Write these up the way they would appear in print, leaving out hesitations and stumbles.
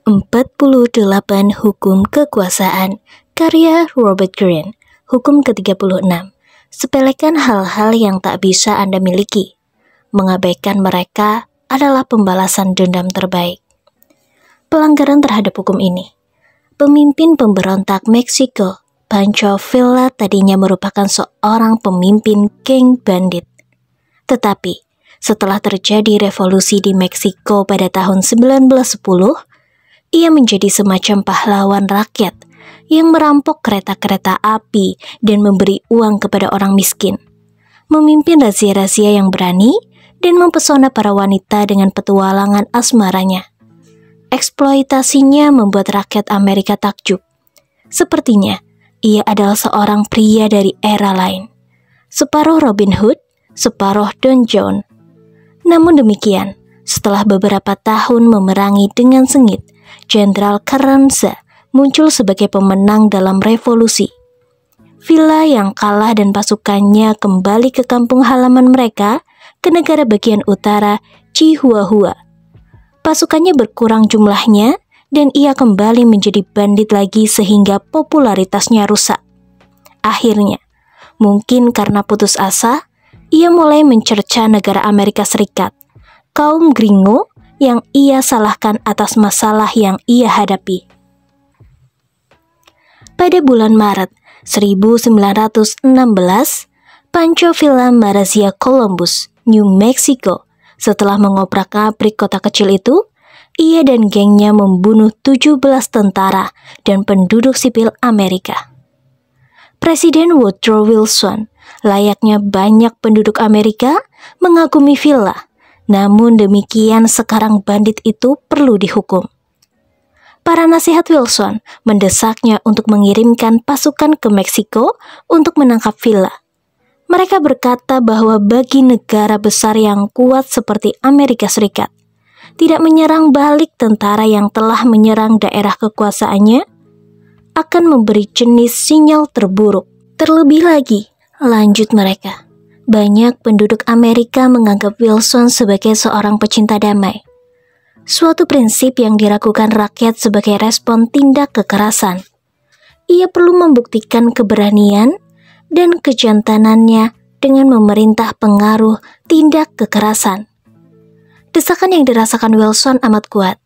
48 Hukum Kekuasaan, karya Robert Greene. Hukum ke-36. Sepelekan hal-hal yang tak bisa Anda miliki. Mengabaikan mereka adalah pembalasan dendam terbaik. Pelanggaran terhadap hukum ini. Pemimpin pemberontak Meksiko, Pancho Villa, tadinya merupakan seorang pemimpin geng bandit. Tetapi, setelah terjadi revolusi di Meksiko pada tahun 1910, ia menjadi semacam pahlawan rakyat yang merampok kereta-kereta api dan memberi uang kepada orang miskin, memimpin razia-razia yang berani, dan mempesona para wanita dengan petualangan asmaranya. Eksploitasinya membuat rakyat Amerika takjub. Sepertinya, ia adalah seorang pria dari era lain. Separuh Robin Hood, separuh Don John. Namun demikian, setelah beberapa tahun memerangi dengan sengit, Jenderal Carranza muncul sebagai pemenang dalam revolusi. Villa yang kalah dan pasukannya kembali ke kampung halaman mereka, ke negara bagian utara Chihuahua. Pasukannya berkurang jumlahnya dan ia kembali menjadi bandit lagi sehingga popularitasnya rusak. Akhirnya, mungkin karena putus asa, ia mulai mencerca negara Amerika Serikat, kaum gringo yang ia salahkan atas masalah yang ia hadapi. Pada bulan Maret 1916, Pancho Villa merazia Columbus, New Mexico. Setelah mengobrak-abrik kota kecil itu, ia dan gengnya membunuh 17 tentara dan penduduk sipil Amerika. Presiden Woodrow Wilson, layaknya banyak penduduk Amerika, mengagumi Villa. Namun demikian, sekarang bandit itu perlu dihukum. Para nasihat Wilson mendesaknya untuk mengirimkan pasukan ke Meksiko untuk menangkap Villa. Mereka berkata bahwa bagi negara besar yang kuat seperti Amerika Serikat, tidak menyerang balik tentara yang telah menyerang daerah kekuasaannya akan memberi jenis sinyal terburuk. Terlebih lagi, lanjut mereka, banyak penduduk Amerika menganggap Wilson sebagai seorang pecinta damai. Suatu prinsip yang diragukan rakyat sebagai respon tindak kekerasan. Ia perlu membuktikan keberanian dan kejantanannya dengan memerintah pengaruh tindak kekerasan. Desakan yang dirasakan Wilson amat kuat.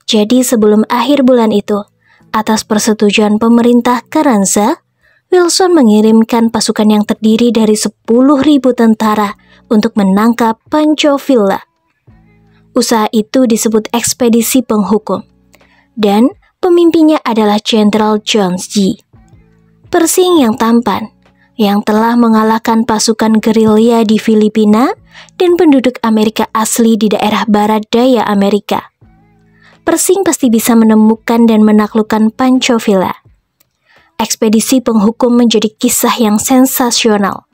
Jadi sebelum akhir bulan itu, atas persetujuan pemerintah Carranza, Wilson mengirimkan pasukan yang terdiri dari 10.000 tentara untuk menangkap Pancho Villa. Usaha itu disebut ekspedisi penghukum, dan pemimpinnya adalah Jenderal John G. Pershing yang tampan, yang telah mengalahkan pasukan gerilya di Filipina dan penduduk Amerika asli di daerah barat daya Amerika. Pershing pasti bisa menemukan dan menaklukkan Pancho Villa. Ekspedisi penghukum menjadi kisah yang sensasional,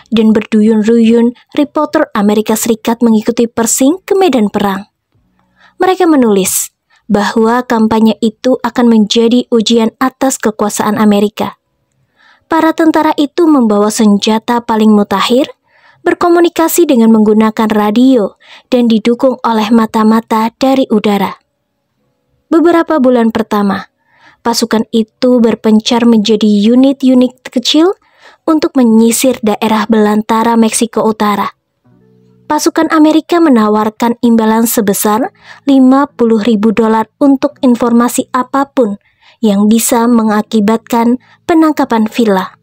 dan berduyun-ruyun reporter Amerika Serikat mengikuti Pershing ke medan perang. Mereka menulis bahwa kampanye itu akan menjadi ujian atas kekuasaan Amerika. Para tentara itu membawa senjata paling mutakhir, berkomunikasi dengan menggunakan radio, dan didukung oleh mata-mata dari udara. Beberapa bulan pertama, pasukan itu berpencar menjadi unit-unit kecil untuk menyisir daerah belantara Meksiko Utara. Pasukan Amerika menawarkan imbalan sebesar $50.000 untuk informasi apapun yang bisa mengakibatkan penangkapan Villa.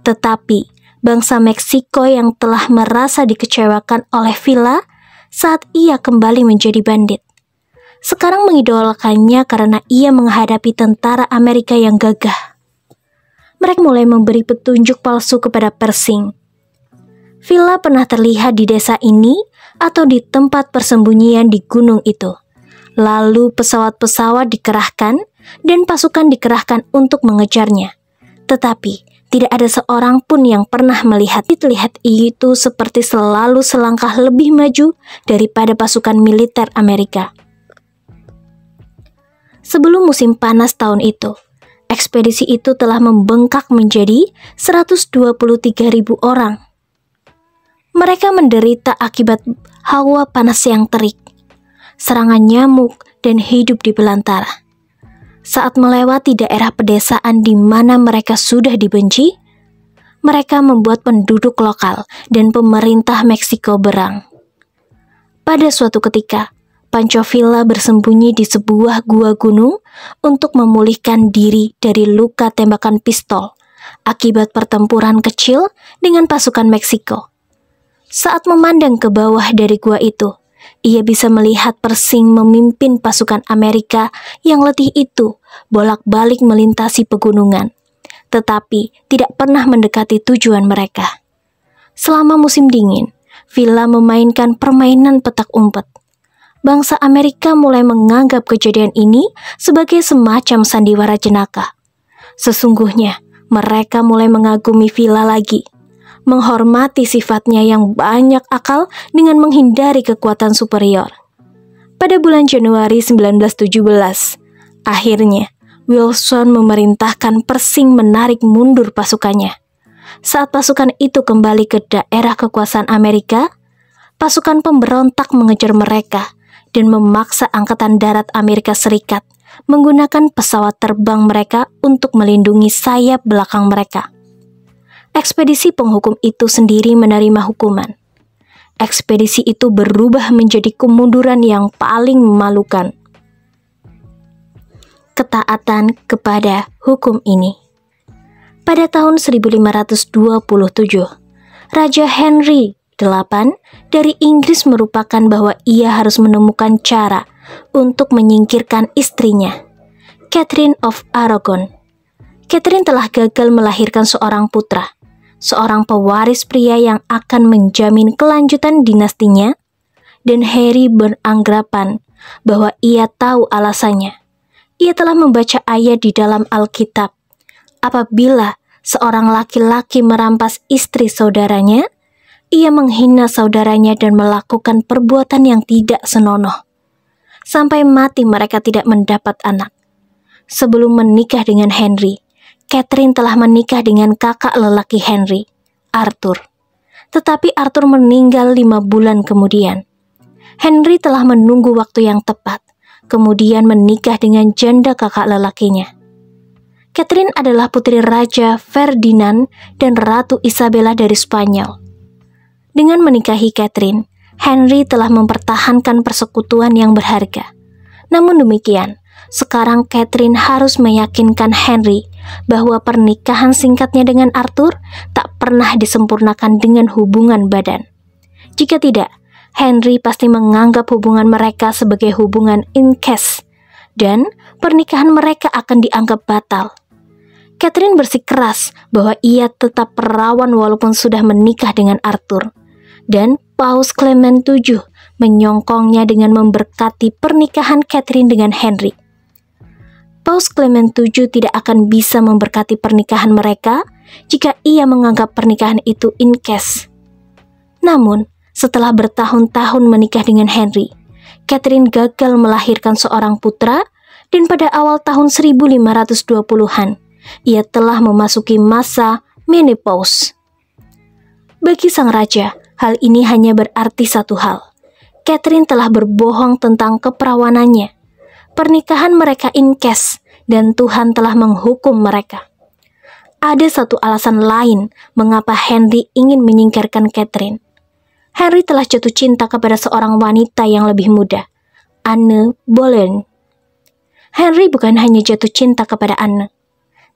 Tetapi, bangsa Meksiko yang telah merasa dikecewakan oleh Villa saat ia kembali menjadi bandit, sekarang mengidolakannya karena ia menghadapi tentara Amerika yang gagah. Mereka mulai memberi petunjuk palsu kepada Pershing. Villa pernah terlihat di desa ini atau di tempat persembunyian di gunung itu. Lalu pesawat-pesawat dikerahkan dan pasukan dikerahkan untuk mengejarnya. Tetapi tidak ada seorang pun yang pernah melihat. Terlihat itu seperti selalu selangkah lebih maju daripada pasukan militer Amerika. Sebelum musim panas tahun itu, ekspedisi itu telah membengkak menjadi 123.000 orang. Mereka menderita akibat hawa panas yang terik, serangan nyamuk, dan hidup di belantara. Saat melewati daerah pedesaan di mana mereka sudah dibenci, mereka membuat penduduk lokal dan pemerintah Meksiko berang. Pada suatu ketika, Pancho Villa bersembunyi di sebuah gua gunung untuk memulihkan diri dari luka tembakan pistol akibat pertempuran kecil dengan pasukan Meksiko. Saat memandang ke bawah dari gua itu, ia bisa melihat Persing memimpin pasukan Amerika yang letih itu bolak-balik melintasi pegunungan, tetapi tidak pernah mendekati tujuan mereka. Selama musim dingin, Villa memainkan permainan petak umpet. Bangsa Amerika mulai menganggap kejadian ini sebagai semacam sandiwara jenaka. Sesungguhnya, mereka mulai mengagumi Villa lagi, menghormati sifatnya yang banyak akal dengan menghindari kekuatan superior. Pada bulan Januari 1917, akhirnya Wilson memerintahkan Persing menarik mundur pasukannya. Saat pasukan itu kembali ke daerah kekuasaan Amerika, pasukan pemberontak mengejar mereka dan memaksa Angkatan Darat Amerika Serikat menggunakan pesawat terbang mereka untuk melindungi sayap belakang mereka. Ekspedisi penghukum itu sendiri menerima hukuman. Ekspedisi itu berubah menjadi kemunduran yang paling memalukan. Ketaatan kepada hukum ini. Pada tahun 1527, Raja Henry VIII dari Inggris merupakan bahwa ia harus menemukan cara untuk menyingkirkan istrinya, Catherine of Aragon. Catherine telah gagal melahirkan seorang putra, seorang pewaris pria yang akan menjamin kelanjutan dinastinya, dan Harry beranggapan bahwa ia tahu alasannya. Ia telah membaca ayat di dalam Alkitab. Apabila seorang laki-laki merampas istri saudaranya, ia menghina saudaranya dan melakukan perbuatan yang tidak senonoh. Sampai mati mereka tidak mendapat anak. Sebelum menikah dengan Henry, Catherine telah menikah dengan kakak lelaki Henry, Arthur. Tetapi Arthur meninggal 5 bulan kemudian. Henry telah menunggu waktu yang tepat, kemudian menikah dengan janda kakak lelakinya. Catherine adalah putri Raja Ferdinand dan Ratu Isabella dari Spanyol. Dengan menikahi Catherine, Henry telah mempertahankan persekutuan yang berharga. Namun demikian, sekarang Catherine harus meyakinkan Henry bahwa pernikahan singkatnya dengan Arthur tak pernah disempurnakan dengan hubungan badan. Jika tidak, Henry pasti menganggap hubungan mereka sebagai hubungan incest, dan pernikahan mereka akan dianggap batal. Catherine bersikeras bahwa ia tetap perawan walaupun sudah menikah dengan Arthur, dan Paus Clement VII menyokongnya dengan memberkati pernikahan Catherine dengan Henry. Paus Clement VII tidak akan bisa memberkati pernikahan mereka jika ia menganggap pernikahan itu incest. Namun, setelah bertahun-tahun menikah dengan Henry, Catherine gagal melahirkan seorang putra, dan pada awal tahun 1520-an, ia telah memasuki masa menopause. Bagi sang raja, hal ini hanya berarti satu hal. Catherine telah berbohong tentang keperawanannya. Pernikahan mereka incest dan Tuhan telah menghukum mereka. Ada satu alasan lain mengapa Henry ingin menyingkirkan Catherine. Henry telah jatuh cinta kepada seorang wanita yang lebih muda, Anne Boleyn. Henry bukan hanya jatuh cinta kepada Anne,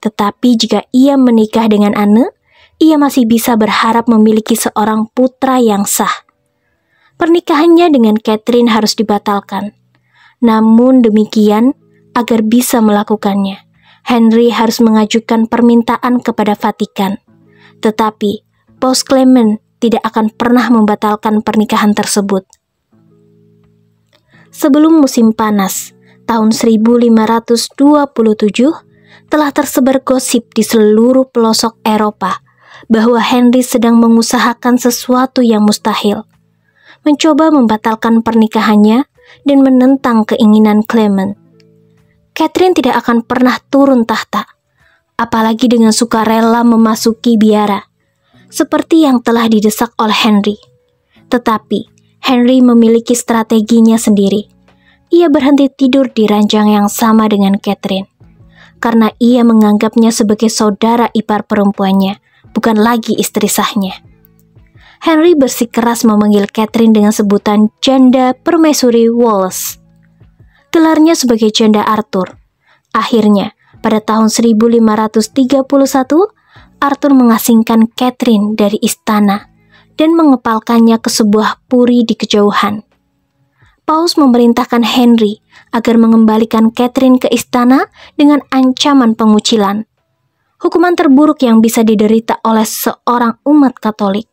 tetapi jika ia menikah dengan Anne, ia masih bisa berharap memiliki seorang putra yang sah. Pernikahannya dengan Catherine harus dibatalkan. Namun demikian, agar bisa melakukannya, Henry harus mengajukan permintaan kepada Vatikan. Tetapi, Paus Clement tidak akan pernah membatalkan pernikahan tersebut. Sebelum musim panas, tahun 1527, telah tersebar gosip di seluruh pelosok Eropa bahwa Henry sedang mengusahakan sesuatu yang mustahil, mencoba membatalkan pernikahannya dan menentang keinginan Clement. Catherine tidak akan pernah turun tahta, apalagi dengan sukarela memasuki biara, seperti yang telah didesak oleh Henry. Tetapi, Henry memiliki strateginya sendiri. Ia berhenti tidur di ranjang yang sama dengan Catherine. karena ia menganggapnya sebagai saudara ipar perempuannya, bukan lagi istri sahnya. Henry bersikeras memanggil Catherine dengan sebutan Janda Permaisuri Wallace. Gelarnya sebagai Janda Arthur. Akhirnya, pada tahun 1531, Arthur mengasingkan Catherine dari istana dan mengepalkannya ke sebuah puri di kejauhan. Paus memerintahkan Henry agar mengembalikan Catherine ke istana dengan ancaman pengucilan. Hukuman terburuk yang bisa diderita oleh seorang umat Katolik.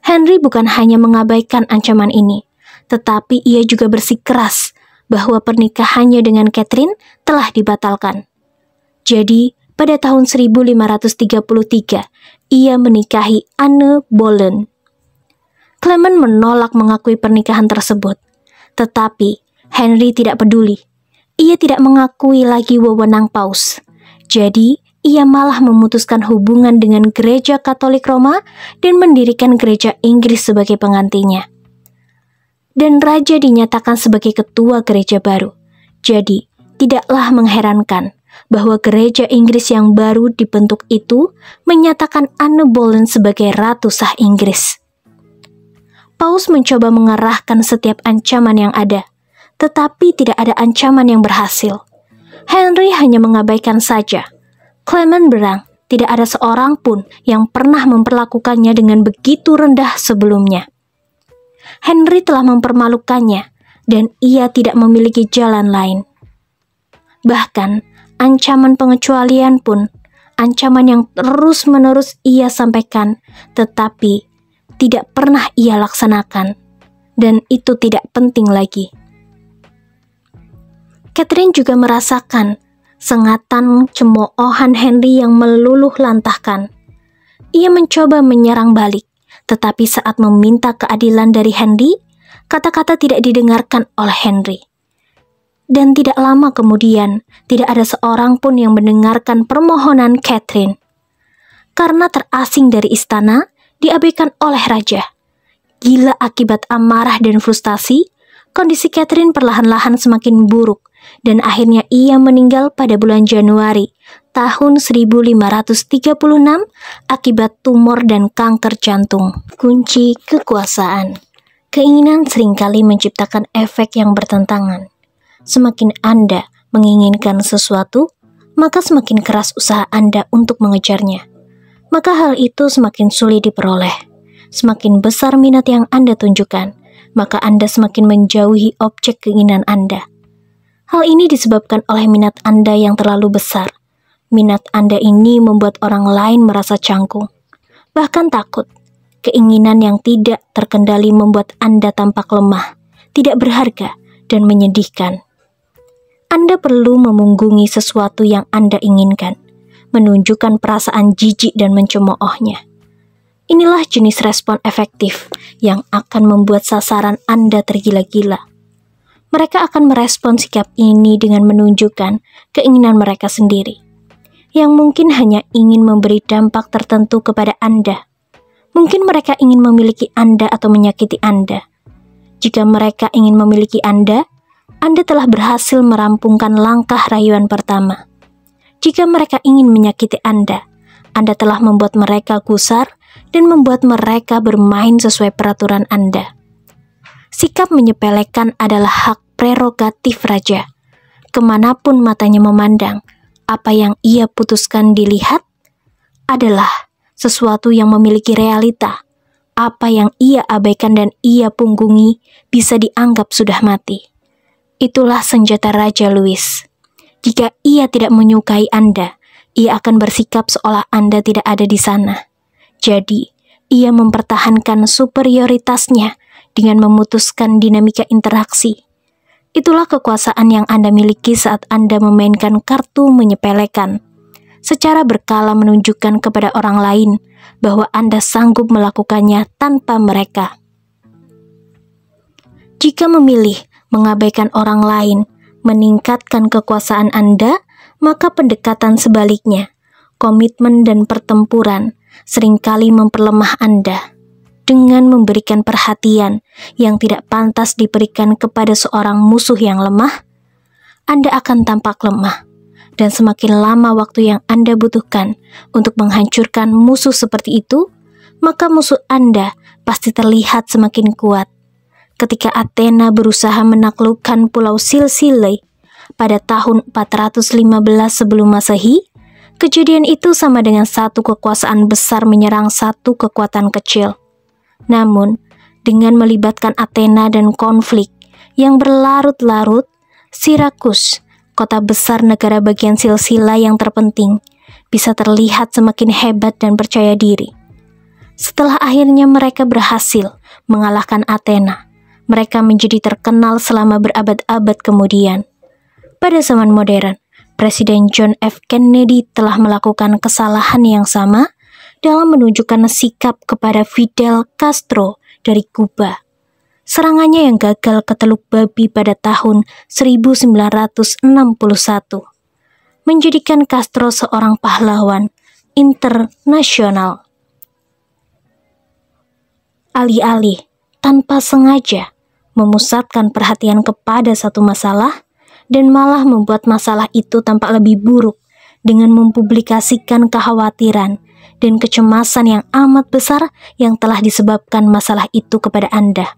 Henry bukan hanya mengabaikan ancaman ini, tetapi ia juga bersikeras bahwa pernikahannya dengan Catherine telah dibatalkan. Jadi, pada tahun 1533, ia menikahi Anne Boleyn. Clement menolak mengakui pernikahan tersebut, tetapi Henry tidak peduli. Ia tidak mengakui lagi wewenang Paus. Jadi, ia malah memutuskan hubungan dengan Gereja Katolik Roma dan mendirikan Gereja Inggris sebagai penggantinya. Dan Raja dinyatakan sebagai ketua gereja baru. Jadi, tidaklah mengherankan bahwa Gereja Inggris yang baru dibentuk itu menyatakan Anne Boleyn sebagai Ratu Sah Inggris. Paus mencoba mengerahkan setiap ancaman yang ada, tetapi tidak ada ancaman yang berhasil. Henry hanya mengabaikan saja. Clement berang, tidak ada seorang pun yang pernah memperlakukannya dengan begitu rendah sebelumnya. Henry telah mempermalukannya, dan ia tidak memiliki jalan lain. Bahkan, ancaman pengecualian pun, ancaman yang terus-menerus ia sampaikan, tetapi tidak pernah ia laksanakan, dan itu tidak penting lagi. Catherine juga merasakan sengatan cemoohan Henry yang meluluh lantahkan. Ia mencoba menyerang balik, tetapi saat meminta keadilan dari Henry, kata-kata tidak didengarkan oleh Henry. Dan tidak lama kemudian, tidak ada seorang pun yang mendengarkan permohonan Catherine. Karena terasing dari istana, diabaikan oleh raja. Gila akibat amarah dan frustasi, kondisi Catherine perlahan-lahan semakin buruk, dan akhirnya ia meninggal pada bulan Januari tahun 1536 akibat tumor dan kanker jantung. Kunci kekuasaan. Keinginan seringkali menciptakan efek yang bertentangan. Semakin Anda menginginkan sesuatu, maka semakin keras usaha Anda untuk mengejarnya. Maka hal itu semakin sulit diperoleh. Semakin besar minat yang Anda tunjukkan, maka Anda semakin menjauhi objek keinginan Anda. Hal ini disebabkan oleh minat Anda yang terlalu besar. Minat Anda ini membuat orang lain merasa canggung, bahkan takut. Keinginan yang tidak terkendali membuat Anda tampak lemah, tidak berharga, dan menyedihkan. Anda perlu memunggungi sesuatu yang Anda inginkan, menunjukkan perasaan jijik dan mencemoohnya. Inilah jenis respon efektif yang akan membuat sasaran Anda tergila-gila. Mereka akan merespon sikap ini dengan menunjukkan keinginan mereka sendiri, yang mungkin hanya ingin memberi dampak tertentu kepada Anda. Mungkin mereka ingin memiliki Anda atau menyakiti Anda. Jika mereka ingin memiliki Anda telah berhasil merampungkan langkah rayuan pertama. Jika mereka ingin menyakiti Anda telah membuat mereka gusar dan membuat mereka bermain sesuai peraturan Anda. Sikap menyepelekan adalah hak prerogatif raja. Kemanapun matanya memandang, apa yang ia putuskan dilihat adalah sesuatu yang memiliki realita. Apa yang ia abaikan dan ia punggungi bisa dianggap sudah mati. Itulah senjata Raja Louis. Jika ia tidak menyukai Anda, ia akan bersikap seolah Anda tidak ada di sana. Jadi, ia mempertahankan superioritasnya dengan memutuskan dinamika interaksi. Itulah kekuasaan yang Anda miliki saat Anda memainkan kartu menyepelekan. Secara berkala menunjukkan kepada orang lain bahwa Anda sanggup melakukannya tanpa mereka. Jika memilih mengabaikan orang lain, meningkatkan kekuasaan Anda, maka pendekatan sebaliknya, komitmen dan pertempuran seringkali memperlemah Anda. Dengan memberikan perhatian yang tidak pantas diberikan kepada seorang musuh yang lemah, Anda akan tampak lemah. dan semakin lama waktu yang Anda butuhkan untuk menghancurkan musuh seperti itu, maka musuh Anda pasti terlihat semakin kuat. Ketika Athena berusaha menaklukkan Pulau Silsilei pada tahun 415 sebelum Masehi, kejadian itu sama dengan satu kekuasaan besar menyerang satu kekuatan kecil. Namun, dengan melibatkan Athena dan konflik yang berlarut-larut, Sirakus, kota besar negara bagian Silsila yang terpenting, bisa terlihat semakin hebat dan percaya diri. Setelah akhirnya mereka berhasil mengalahkan Athena, mereka menjadi terkenal selama berabad-abad kemudian. Pada zaman modern, Presiden John F. Kennedy telah melakukan kesalahan yang sama dalam menunjukkan sikap kepada Fidel Castro dari Kuba. Serangannya yang gagal ke Teluk Babi pada tahun 1961 menjadikan Castro seorang pahlawan internasional. Alih-alih tanpa sengaja memusatkan perhatian kepada satu masalah dan malah membuat masalah itu tampak lebih buruk dengan mempublikasikan kekhawatiran dan kecemasan yang amat besar yang telah disebabkan masalah itu kepada Anda.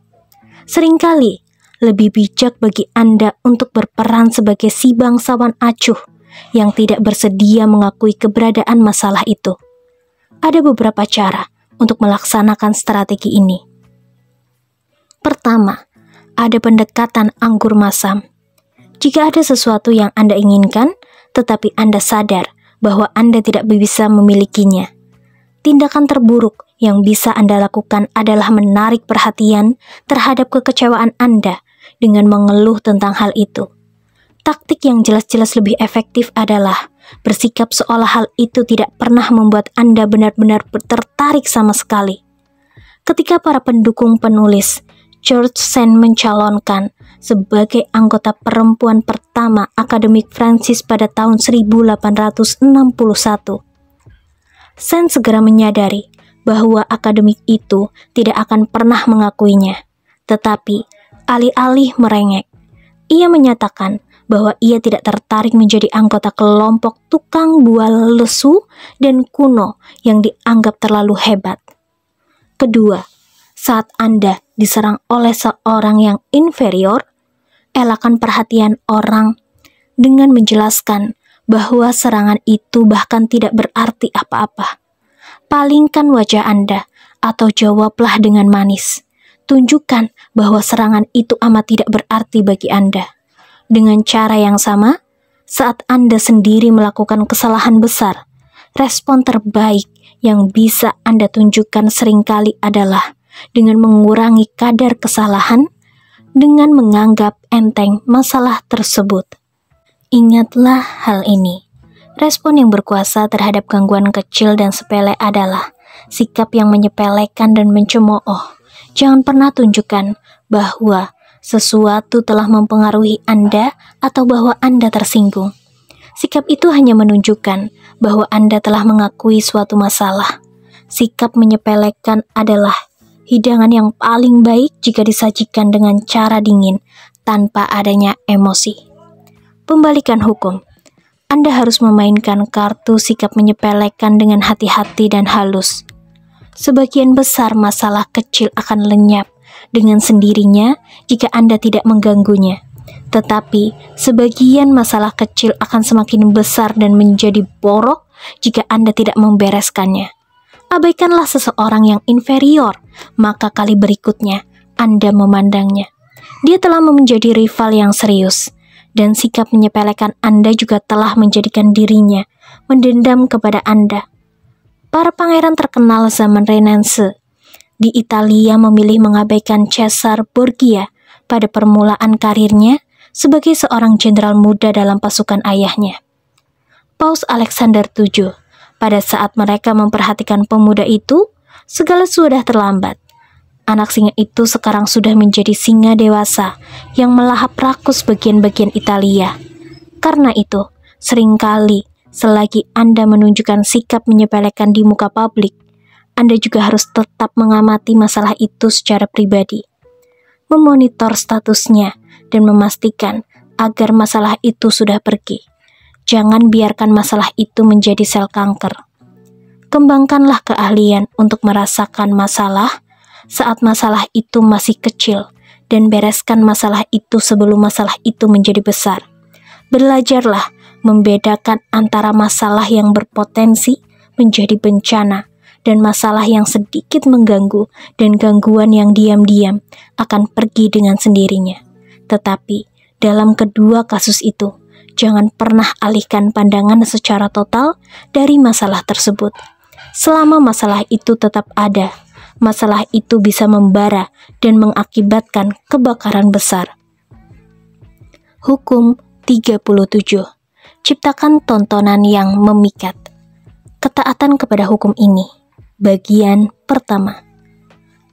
Seringkali lebih bijak bagi Anda untuk berperan sebagai si bangsawan acuh yang tidak bersedia mengakui keberadaan masalah itu. Ada beberapa cara untuk melaksanakan strategi ini. Pertama, ada pendekatan anggur masam. Jika ada sesuatu yang Anda inginkan, tetapi Anda sadar bahwa Anda tidak bisa memilikinya, tindakan terburuk yang bisa Anda lakukan adalah menarik perhatian terhadap kekecewaan Anda dengan mengeluh tentang hal itu. Taktik yang jelas-jelas lebih efektif adalah bersikap seolah hal itu tidak pernah membuat Anda benar-benar tertarik sama sekali. Ketika para pendukung penulis George Sand mencalonkan sebagai anggota perempuan pertama Akademik Prancis pada tahun 1861, Sand segera menyadari bahwa akademik itu tidak akan pernah mengakuinya. Tetapi, alih-alih merengek, ia menyatakan bahwa ia tidak tertarik menjadi anggota kelompok tukang buah lesu dan kuno yang dianggap terlalu hebat. Kedua, saat Anda diserang oleh seorang yang inferior, elakkan perhatian orang dengan menjelaskan bahwa serangan itu bahkan tidak berarti apa-apa. Palingkan wajah Anda atau jawablah dengan manis. Tunjukkan bahwa serangan itu amat tidak berarti bagi Anda. Dengan cara yang sama, saat Anda sendiri melakukan kesalahan besar, respon terbaik yang bisa Anda tunjukkan seringkali adalah dengan mengurangi kadar kesalahan dengan menganggap enteng masalah tersebut. Ingatlah hal ini. Respon yang berkuasa terhadap gangguan kecil dan sepele adalah sikap yang menyepelekan dan mencemooh. Jangan pernah tunjukkan bahwa sesuatu telah mempengaruhi Anda atau bahwa Anda tersinggung. Sikap itu hanya menunjukkan bahwa Anda telah mengakui suatu masalah. Sikap menyepelekan adalah hidangan yang paling baik jika disajikan dengan cara dingin tanpa adanya emosi. Pembalikan hukum. Anda harus memainkan kartu sikap menyepelekan dengan hati-hati dan halus. Sebagian besar masalah kecil akan lenyap dengan sendirinya jika Anda tidak mengganggunya. Tetapi, sebagian masalah kecil akan semakin besar dan menjadi borok jika Anda tidak membereskannya. Abaikanlah seseorang yang inferior, maka kali berikutnya Anda memandangnya. Dia telah menjadi rival yang serius. Dan sikap menyepelekan Anda juga telah menjadikan dirinya mendendam kepada Anda. Para pangeran terkenal zaman Renaissance di Italia memilih mengabaikan Caesar Borgia pada permulaan karirnya sebagai seorang jenderal muda dalam pasukan ayahnya. Paus Alexander VII, pada saat mereka memperhatikan pemuda itu, segala sudah terlambat. Anak singa itu sekarang sudah menjadi singa dewasa yang melahap rakus bagian-bagian Italia. Karena itu, seringkali selagi Anda menunjukkan sikap menyepelekan di muka publik, Anda juga harus tetap mengamati masalah itu secara pribadi, memonitor statusnya, dan memastikan agar masalah itu sudah pergi. Jangan biarkan masalah itu menjadi sel kanker. Kembangkanlah keahlian untuk merasakan masalah saat masalah itu masih kecil dan bereskan masalah itu sebelum masalah itu menjadi besar. Belajarlah membedakan antara masalah yang berpotensi menjadi bencana dan masalah yang sedikit mengganggu dan gangguan yang diam-diam akan pergi dengan sendirinya. Tetapi dalam kedua kasus itu, jangan pernah alihkan pandangan secara total dari masalah tersebut. Selama masalah itu tetap ada, masalah itu bisa membara dan mengakibatkan kebakaran besar. Hukum 37. Ciptakan tontonan yang memikat. Ketaatan kepada hukum ini. Bagian pertama.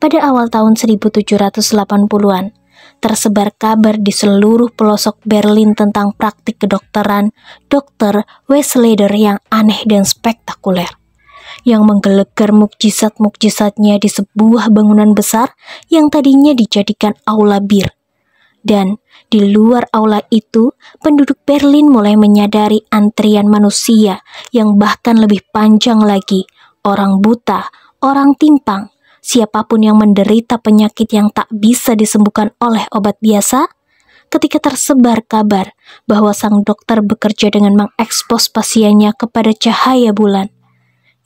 Pada awal tahun 1780-an, tersebar kabar di seluruh pelosok Berlin tentang praktik kedokteran Dr. Wesleder yang aneh dan spektakuler, yang menggelegar mukjizat-mukjizatnya di sebuah bangunan besar yang tadinya dijadikan aula bir. Dan di luar aula itu, penduduk Berlin mulai menyadari antrian manusia yang bahkan lebih panjang lagi, orang buta, orang timpang, siapapun yang menderita penyakit yang tak bisa disembuhkan oleh obat biasa. Ketika tersebar kabar bahwa sang dokter bekerja dengan mengekspos pasiennya kepada cahaya bulan,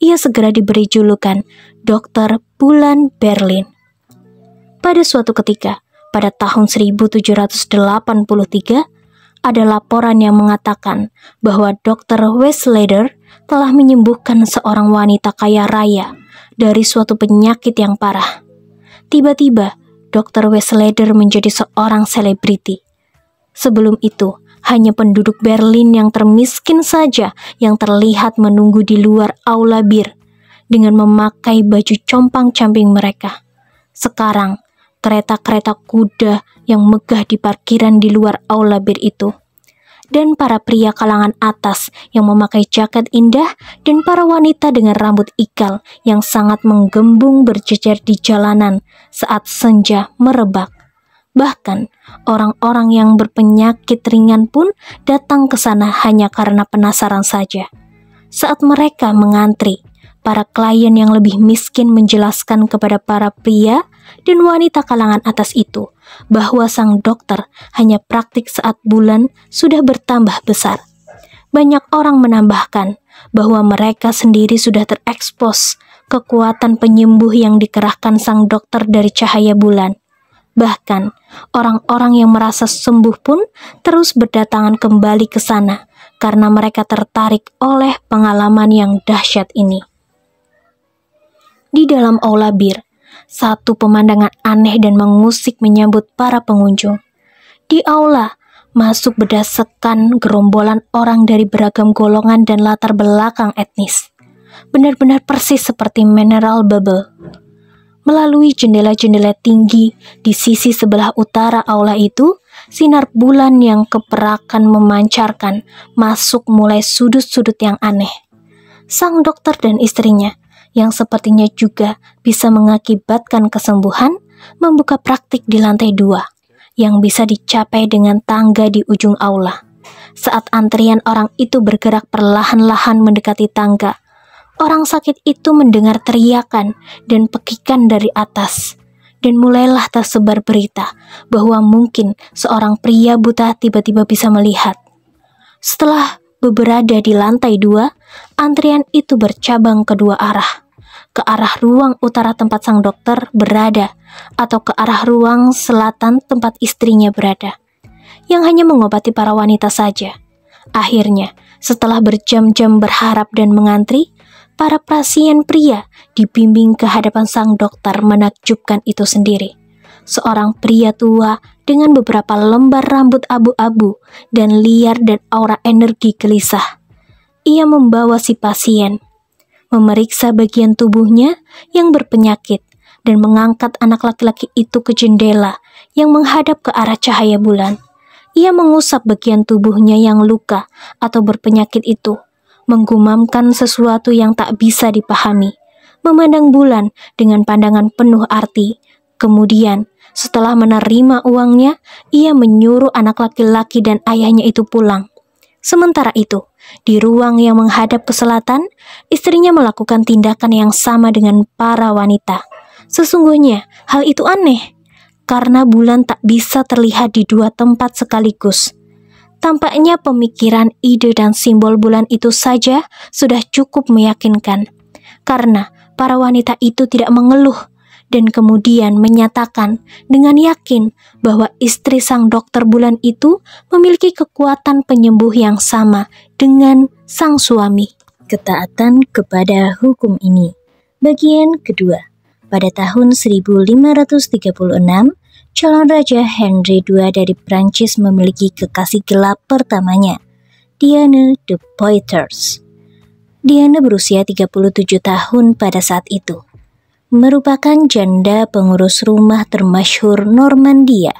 ia segera diberi julukan Dokter Bulan Berlin. Pada suatu ketika, pada tahun 1783, ada laporan yang mengatakan bahwa Dr. Wesleder telah menyembuhkan seorang wanita kaya raya dari suatu penyakit yang parah. Tiba-tiba, Dr. Wesleder menjadi seorang selebriti. Sebelum itu, hanya penduduk Berlin yang termiskin saja yang terlihat menunggu di luar aula bir dengan memakai baju compang-camping mereka. Sekarang, kereta-kereta kuda yang megah di parkiran di luar aula bir itu, dan para pria kalangan atas yang memakai jaket indah, dan para wanita dengan rambut ikal yang sangat menggembung berjejer di jalanan saat senja merebak. Bahkan, orang-orang yang berpenyakit ringan pun datang ke sana hanya karena penasaran saja. Saat mereka mengantri, para klien yang lebih miskin menjelaskan kepada para pria dan wanita kalangan atas itu bahwa sang dokter hanya praktik saat bulan sudah bertambah besar. Banyak orang menambahkan bahwa mereka sendiri sudah terekspos kekuatan penyembuh yang dikerahkan sang dokter dari cahaya bulan. Bahkan, orang-orang yang merasa sembuh pun terus berdatangan kembali ke sana karena mereka tertarik oleh pengalaman yang dahsyat ini. Di dalam aula bir, satu pemandangan aneh dan mengusik menyambut para pengunjung. Di aula, masuk berdasarkan gerombolan orang dari beragam golongan dan latar belakang etnis. Benar-benar persis seperti mineral bubble. Melalui jendela-jendela tinggi di sisi sebelah utara aula itu, sinar bulan yang keperakan memancarkan masuk mulai sudut-sudut yang aneh. Sang dokter dan istrinya, yang sepertinya juga bisa mengakibatkan kesembuhan, membuka praktik di lantai 2, yang bisa dicapai dengan tangga di ujung aula. Saat antrian orang itu bergerak perlahan-lahan mendekati tangga, orang sakit itu mendengar teriakan dan pekikan dari atas, dan mulailah tersebar berita bahwa mungkin seorang pria buta tiba-tiba bisa melihat. Setelah berada di lantai 2, antrian itu bercabang ke dua arah, ke arah ruang utara tempat sang dokter berada, atau ke arah ruang selatan tempat istrinya berada, yang hanya mengobati para wanita saja. Akhirnya, setelah berjam-jam berharap dan mengantri, para pasien pria dibimbing ke hadapan sang dokter menakjubkan itu sendiri. Seorang pria tua dengan beberapa lembar rambut abu-abu dan liar dan aura energi gelisah. Ia membawa si pasien, memeriksa bagian tubuhnya yang berpenyakit, dan mengangkat anak laki-laki itu ke jendela yang menghadap ke arah cahaya bulan. Ia mengusap bagian tubuhnya yang luka atau berpenyakit itu, menggumamkan sesuatu yang tak bisa dipahami, memandang bulan dengan pandangan penuh arti. Kemudian, setelah menerima uangnya, ia menyuruh anak laki-laki dan ayahnya itu pulang. Sementara itu, di ruang yang menghadap ke selatan, istrinya melakukan tindakan yang sama dengan para wanita. Sesungguhnya, hal itu aneh, karena bulan tak bisa terlihat di dua tempat sekaligus. Tampaknya pemikiran, ide, dan simbol bulan itu saja sudah cukup meyakinkan, karena para wanita itu tidak mengeluh dan kemudian menyatakan dengan yakin bahwa istri sang dokter bulan itu memiliki kekuatan penyembuh yang sama dengan sang suami. Ketaatan kepada hukum ini. Bagian kedua. Pada tahun 1536, calon Raja Henry II dari Prancis memiliki kekasih gelap pertamanya, Diane de Poitiers. Diane berusia 37 tahun pada saat itu. Merupakan janda pengurus rumah termasyhur Normandia.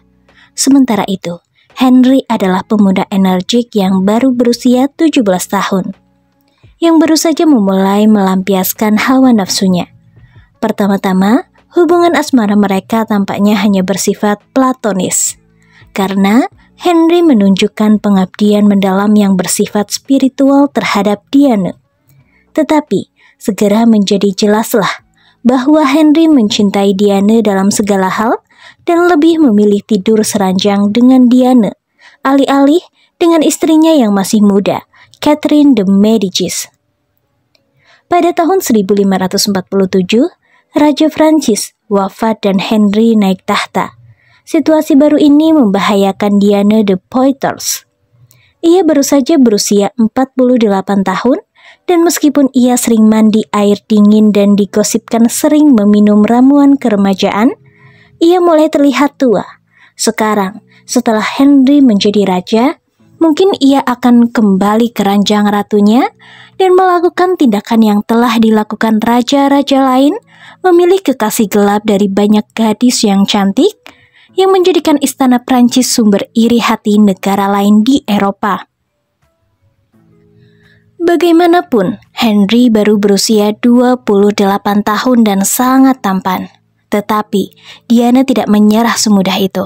Sementara itu, Henry adalah pemuda energik yang baru berusia 17 tahun, yang baru saja memulai melampiaskan hawa nafsunya. Pertama-tama, hubungan asmara mereka tampaknya hanya bersifat platonis, karena Henry menunjukkan pengabdian mendalam yang bersifat spiritual terhadap Diane. Tetapi, segera menjadi jelaslah bahwa Henry mencintai Diane dalam segala hal dan lebih memilih tidur seranjang dengan Diane, alih-alih dengan istrinya yang masih muda, Catherine de Medicis. Pada tahun 1547, Raja Prancis wafat dan Henry naik tahta. Situasi baru ini membahayakan Diane de Poitiers. Ia baru saja berusia 48 tahun, dan meskipun ia sering mandi air dingin dan digosipkan sering meminum ramuan keremajaan, ia mulai terlihat tua. Sekarang, setelah Henry menjadi raja, mungkin ia akan kembali ke ranjang ratunya dan melakukan tindakan yang telah dilakukan raja-raja lain, memilih kekasih gelap dari banyak gadis yang cantik, yang menjadikan istana Prancis sumber iri hati negara lain di Eropa. Bagaimanapun, Henry baru berusia 28 tahun dan sangat tampan. Tetapi, Diane tidak menyerah semudah itu.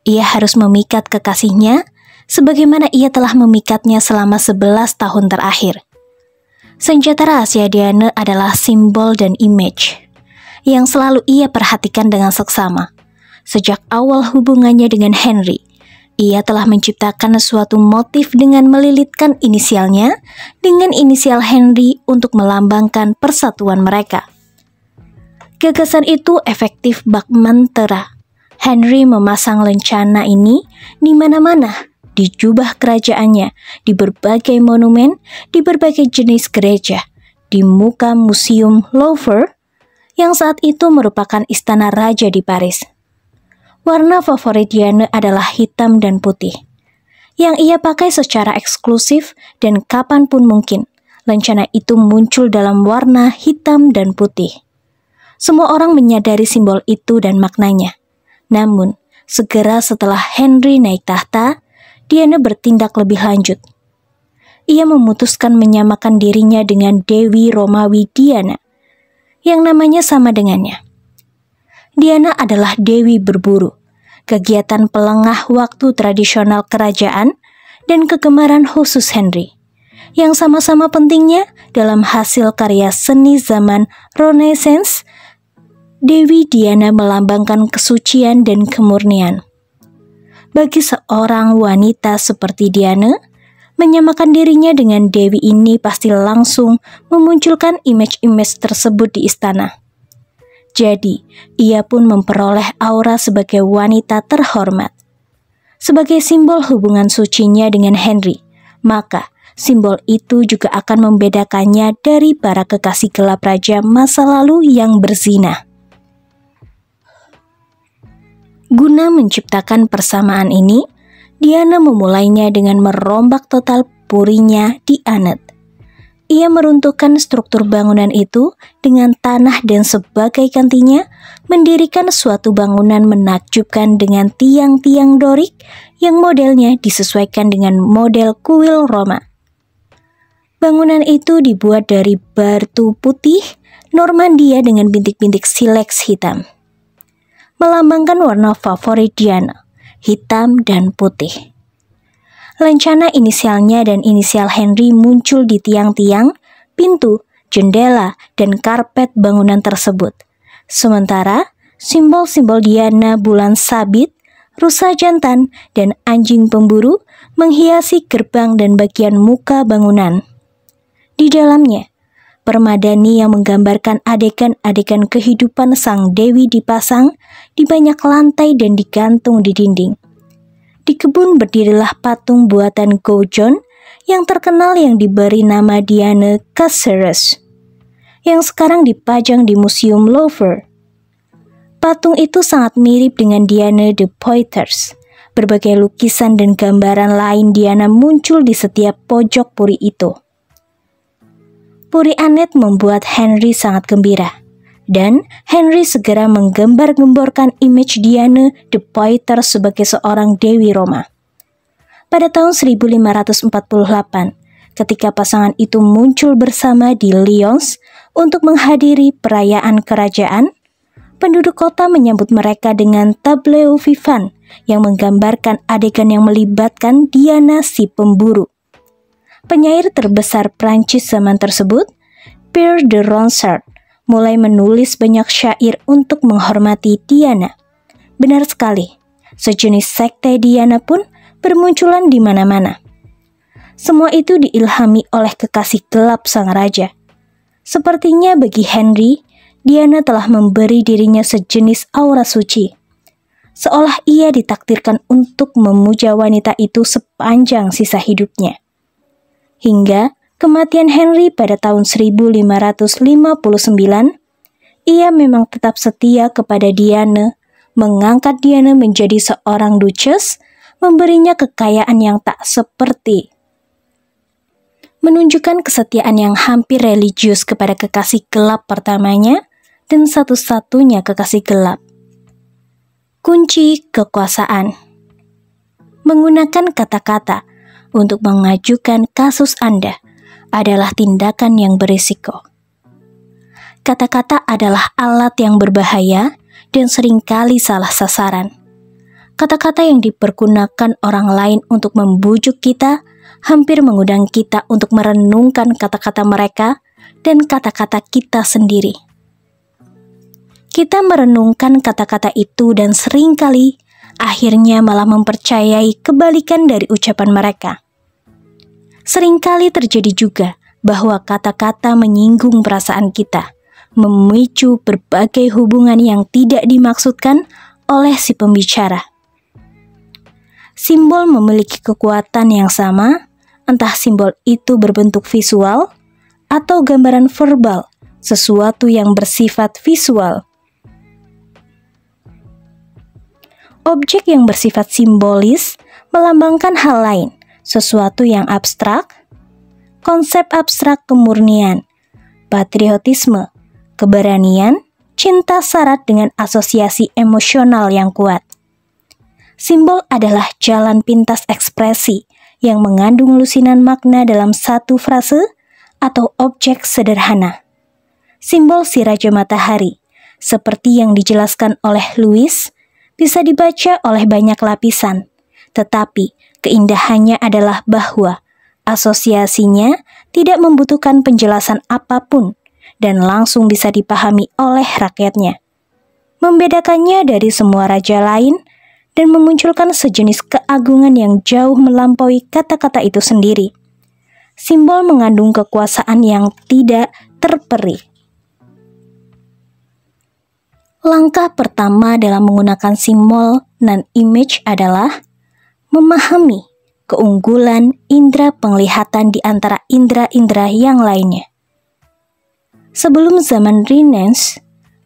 Ia harus memikat kekasihnya, sebagaimana ia telah memikatnya selama 11 tahun terakhir. Senjata rahasia Diane adalah simbol dan image, yang selalu ia perhatikan dengan seksama. Sejak awal hubungannya dengan Henry, ia telah menciptakan suatu motif dengan melilitkan inisialnya dengan inisial Henry untuk melambangkan persatuan mereka. Gagasan itu efektif bak mentera. Henry memasang lencana ini di mana-mana, di jubah kerajaannya, di berbagai monumen, di berbagai jenis gereja, di muka Museum Louvre, yang saat itu merupakan istana raja di Paris. Warna favorit Diane adalah hitam dan putih, yang ia pakai secara eksklusif dan kapanpun mungkin. Lencana itu muncul dalam warna hitam dan putih. Semua orang menyadari simbol itu dan maknanya. Namun, segera setelah Henry naik tahta, Diane bertindak lebih lanjut. Ia memutuskan menyamakan dirinya dengan Dewi Romawi Diana, yang namanya sama dengannya. Diana adalah dewi berburu, kegiatan pelengah waktu tradisional kerajaan, dan kegemaran khusus Henry, yang sama-sama pentingnya dalam hasil karya seni zaman Renaissance. Dewi Diana melambangkan kesucian dan kemurnian. Bagi seorang wanita seperti Diana, menyamakan dirinya dengan dewi ini pasti langsung memunculkan image-image tersebut di istana. Jadi, ia pun memperoleh aura sebagai wanita terhormat. Sebagai simbol hubungan sucinya dengan Henry, maka simbol itu juga akan membedakannya dari para kekasih gelap raja masa lalu yang berzina. Guna menciptakan persamaan ini, Diana memulainya dengan merombak total purinya di Anet. Ia meruntuhkan struktur bangunan itu dengan tanah dan sebagai gantinya mendirikan suatu bangunan menakjubkan dengan tiang-tiang Dorik yang modelnya disesuaikan dengan model kuil Roma. Bangunan itu dibuat dari batu putih Normandia dengan bintik-bintik silex hitam, melambangkan warna favorit Diana, hitam dan putih. Lencana inisialnya dan inisial Henry muncul di tiang-tiang, pintu, jendela, dan karpet bangunan tersebut. Sementara, simbol-simbol Diana bulan sabit, rusa jantan, dan anjing pemburu menghiasi gerbang dan bagian muka bangunan. Di dalamnya, permadani yang menggambarkan adegan-adegan kehidupan sang dewi dipasang di banyak lantai dan digantung di dinding. Di kebun berdirilah patung buatan Goujon yang terkenal yang diberi nama Diana Caceres, yang sekarang dipajang di Museum Louvre. Patung itu sangat mirip dengan Diana de Poitiers. Berbagai lukisan dan gambaran lain Diana muncul di setiap pojok puri itu. Puri Anet membuat Henry sangat gembira. Dan Henry segera menggembar-gemborkan image Diana de Poitiers sebagai seorang Dewi Roma. Pada tahun 1548, ketika pasangan itu muncul bersama di Lyons untuk menghadiri perayaan kerajaan, penduduk kota menyambut mereka dengan tableau vivant yang menggambarkan adegan yang melibatkan Diana si pemburu. Penyair terbesar Prancis zaman tersebut, Pierre de Ronsard, mulai menulis banyak syair untuk menghormati Diana. Benar sekali, sejenis sekte Diana pun bermunculan di mana-mana. Semua itu diilhami oleh kekasih gelap sang raja. Sepertinya bagi Henry, Diana telah memberi dirinya sejenis aura suci. Seolah ia ditakdirkan untuk memuja wanita itu sepanjang sisa hidupnya. Hingga kematian Henry pada tahun 1559, ia memang tetap setia kepada Diana, mengangkat Diana menjadi seorang duchess, memberinya kekayaan yang tak seperti. Menunjukkan kesetiaan yang hampir religius kepada kekasih gelap pertamanya dan satu-satunya kekasih gelap. Kunci kekuasaan. Menggunakan kata-kata untuk mengajukan kasus Anda adalah tindakan yang berisiko. Kata-kata adalah alat yang berbahaya dan seringkali salah sasaran. Kata-kata yang dipergunakan orang lain untuk membujuk kita hampir mengundang kita untuk merenungkan kata-kata mereka dan kata-kata kita sendiri. Kita merenungkan kata-kata itu dan seringkali akhirnya malah mempercayai kebalikan dari ucapan mereka. Seringkali terjadi juga bahwa kata-kata menyinggung perasaan kita, memicu berbagai hubungan yang tidak dimaksudkan oleh si pembicara. Simbol memiliki kekuatan yang sama, entah simbol itu berbentuk visual atau gambaran verbal, sesuatu yang bersifat visual. Objek yang bersifat simbolis melambangkan hal lain, sesuatu yang abstrak, konsep abstrak kemurnian, patriotisme, keberanian, cinta syarat dengan asosiasi emosional yang kuat. Simbol adalah jalan pintas ekspresi yang mengandung lusinan makna dalam satu frase atau objek sederhana. Simbol si Raja Matahari, seperti yang dijelaskan oleh Louis, bisa dibaca oleh banyak lapisan, tetapi keindahannya adalah bahwa asosiasinya tidak membutuhkan penjelasan apapun dan langsung bisa dipahami oleh rakyatnya. Membedakannya dari semua raja lain dan memunculkan sejenis keagungan yang jauh melampaui kata-kata itu sendiri. Simbol mengandung kekuasaan yang tidak terperi. Langkah pertama dalam menggunakan simbol dan image adalah memahami keunggulan indera penglihatan di antara indera-indera yang lainnya. Sebelum zaman Renaissance,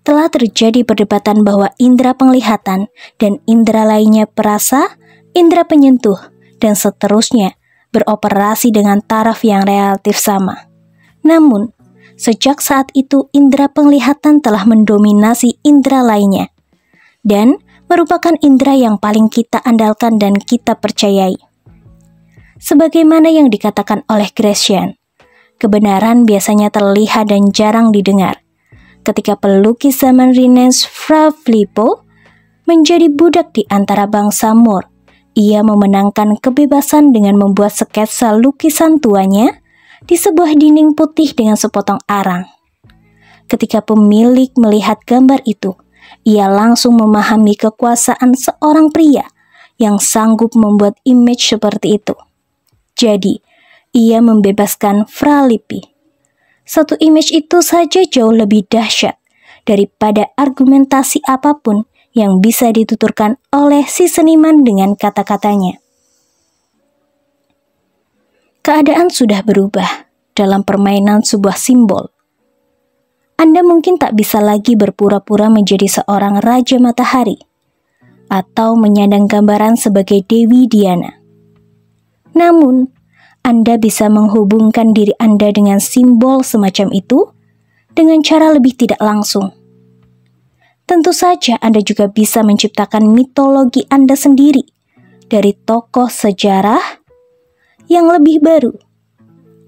telah terjadi perdebatan bahwa indera penglihatan dan indera lainnya perasa, indera penyentuh, dan seterusnya beroperasi dengan taraf yang relatif sama. Namun, sejak saat itu indera penglihatan telah mendominasi indera lainnya dan merupakan indera yang paling kita andalkan dan kita percayai. Sebagaimana yang dikatakan oleh Gratian, kebenaran biasanya terlihat dan jarang didengar. Ketika pelukis zaman Renaissance Fra Filippo menjadi budak di antara bangsa Moor, ia memenangkan kebebasan dengan membuat sketsa lukisan tuanya di sebuah dinding putih dengan sepotong arang. Ketika pemilik melihat gambar itu, ia langsung memahami kekuasaan seorang pria yang sanggup membuat image seperti itu. Jadi, ia membebaskan Fra Lippi. Satu image itu saja jauh lebih dahsyat daripada argumentasi apapun yang bisa dituturkan oleh si seniman dengan kata-katanya. Keadaan sudah berubah dalam permainan sebuah simbol. Anda mungkin tak bisa lagi berpura-pura menjadi seorang Raja Matahari atau menyandang gambaran sebagai Dewi Diana. Namun, Anda bisa menghubungkan diri Anda dengan simbol semacam itu dengan cara lebih tidak langsung. Tentu saja Anda juga bisa menciptakan mitologi Anda sendiri dari tokoh sejarah yang lebih baru.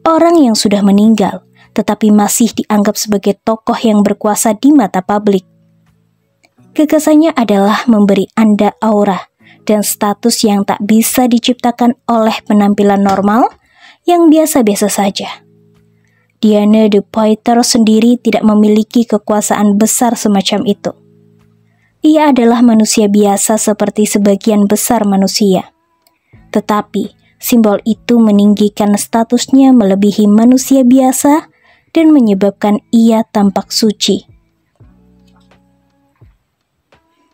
Orang yang sudah meninggal tetapi masih dianggap sebagai tokoh yang berkuasa di mata publik. Gagasannya adalah memberi Anda aura dan status yang tak bisa diciptakan oleh penampilan normal yang biasa-biasa saja. Diana de Poitiers sendiri tidak memiliki kekuasaan besar semacam itu. Ia adalah manusia biasa seperti sebagian besar manusia. Tetapi, simbol itu meninggikan statusnya melebihi manusia biasa dan menyebabkan ia tampak suci.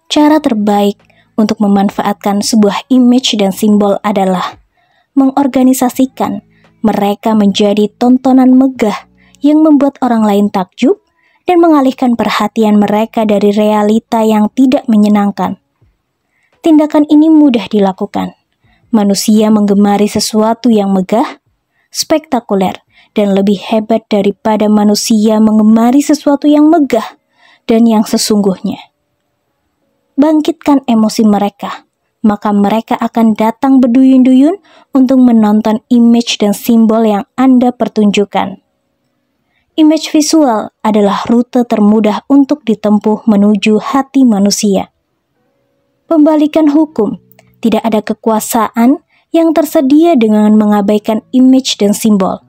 Cara terbaik untuk memanfaatkan sebuah image dan simbol adalah mengorganisasikan mereka menjadi tontonan megah yang membuat orang lain takjub dan mengalihkan perhatian mereka dari realita yang tidak menyenangkan. Tindakan ini mudah dilakukan. Manusia menggemari sesuatu yang megah, spektakuler, dan lebih hebat daripada manusia mengemari sesuatu yang megah dan yang sesungguhnya. Bangkitkan emosi mereka, maka mereka akan datang berduyun-duyun untuk menonton image dan simbol yang Anda pertunjukkan. Image visual adalah rute termudah untuk ditempuh menuju hati manusia. Pembalikan hukum, tidak ada kekuasaan yang tersedia dengan mengabaikan image dan simbol.